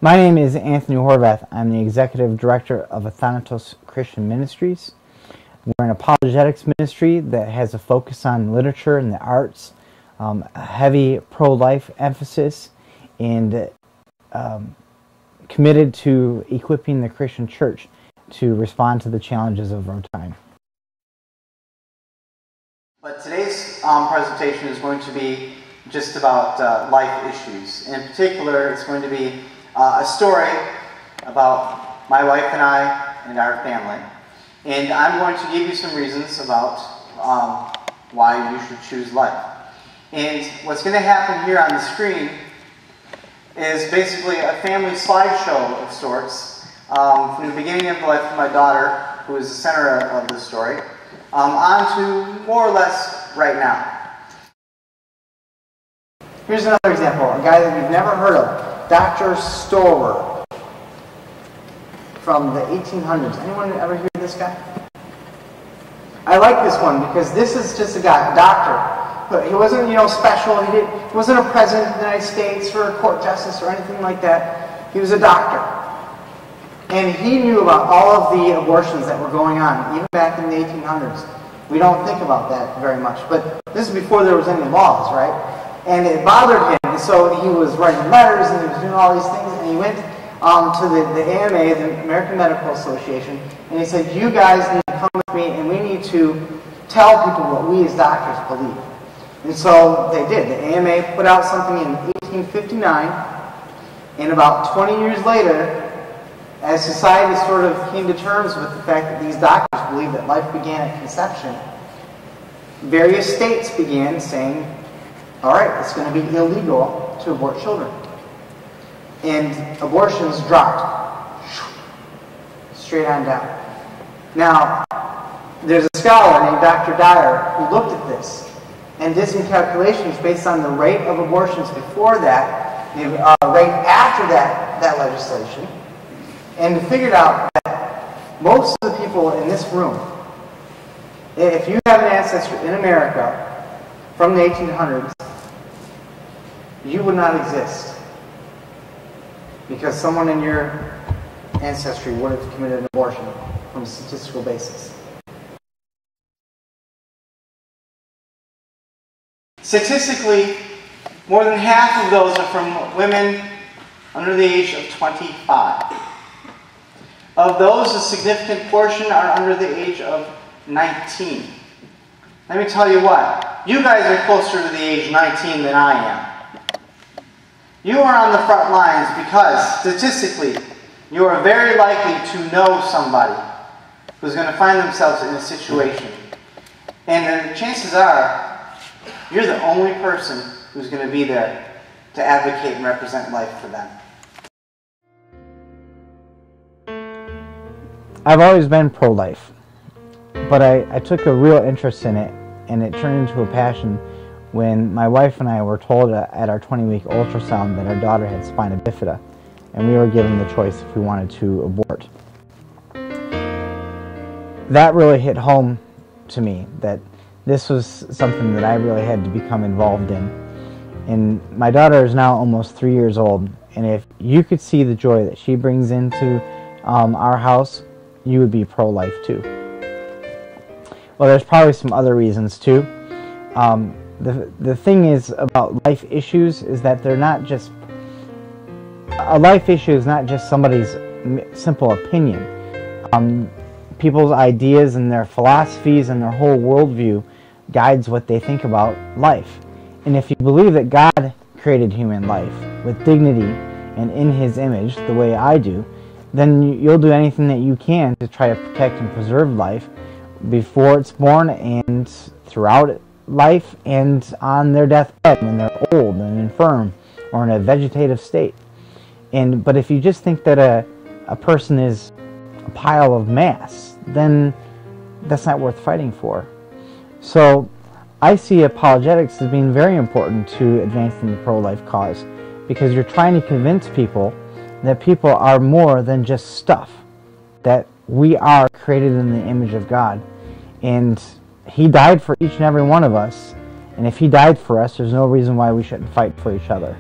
My name is Anthony Horvath. I'm the Executive Director of Athanatos Christian Ministries. We're an apologetics ministry that has a focus on literature and the arts, a heavy pro-life emphasis, and committed to equipping the Christian church to respond to the challenges of our time. But today's presentation is going to be just about life issues. In particular, it's going to be a story about my wife and I and our family. And I'm going to give you some reasons about why you should choose life. And what's going to happen here on the screen is basically a family slideshow of sorts from the beginning of the life of my daughter, who is the center of the story, on to more or less right now. Here's another example, a guy that you've never heard of, Dr. Storer, from the 1800s. Anyone ever hear of this guy? I like this one because this is just a guy, a doctor. But he wasn't, special. He wasn't a president of the United States or a court justice or anything like that. He was a doctor. And he knew about all of the abortions that were going on, even back in the 1800s. We don't think about that very much. But this is before there was any laws, right? And it bothered him. And so he was writing letters and he was doing all these things. And he went to the AMA, the American Medical Association, and he said, you guys need to come with me and we need to tell people what we as doctors believe. And so they did. The AMA put out something in 1859, and about 20 years later, as society sort of came to terms with the fact that these doctors believe that life began at conception, various states began saying, all right, it's going to be illegal to abort children. And abortions dropped straight on down. Now, there's a scholar named Dr. Dyer who looked at this and did some calculations based on the rate of abortions before that, the rate after that legislation, and figured out that most of the people in this room, if you have an ancestor in America from the 1800s, you would not exist because someone in your ancestry would have committed an abortion from a statistical basis. Statistically, more than half of those are from women under the age of 25. Of those, a significant portion are under the age of 19. Let me tell you what, you guys are closer to the age 19 than I am. You are on the front lines because, statistically, you are very likely to know somebody who's going to find themselves in a situation. And the chances are, you're the only person who's going to be there to advocate and represent life for them. I've always been pro-life, but I took a real interest in it, and it turned into a passion when my wife and I were told at our 20-week ultrasound that our daughter had spina bifida, and we were given the choice if we wanted to abort. That really hit home to me, that this was something that I really had to become involved in. And my daughter is now almost 3 years old, and if you could see the joy that she brings into our house, you would be pro-life too. Well, there's probably some other reasons too. The thing is about life issues is that they're not just, a life issue is not just somebody's simple opinion. People's ideas and their philosophies and their whole worldview guides what they think about life. And if you believe that God created human life with dignity and in His image, the way I do, then you'll do anything that you can to try to protect and preserve life before it's born and throughout life and on their deathbed when they're old and infirm or in a vegetative state. But if you just think that a person is a pile of mass, then that's not worth fighting for. So I see apologetics as being very important to advancing the pro-life cause, because you're trying to convince people that people are more than just stuff, that we are created in the image of God, and He died for each and every one of us, and if He died for us, there's no reason why we shouldn't fight for each other.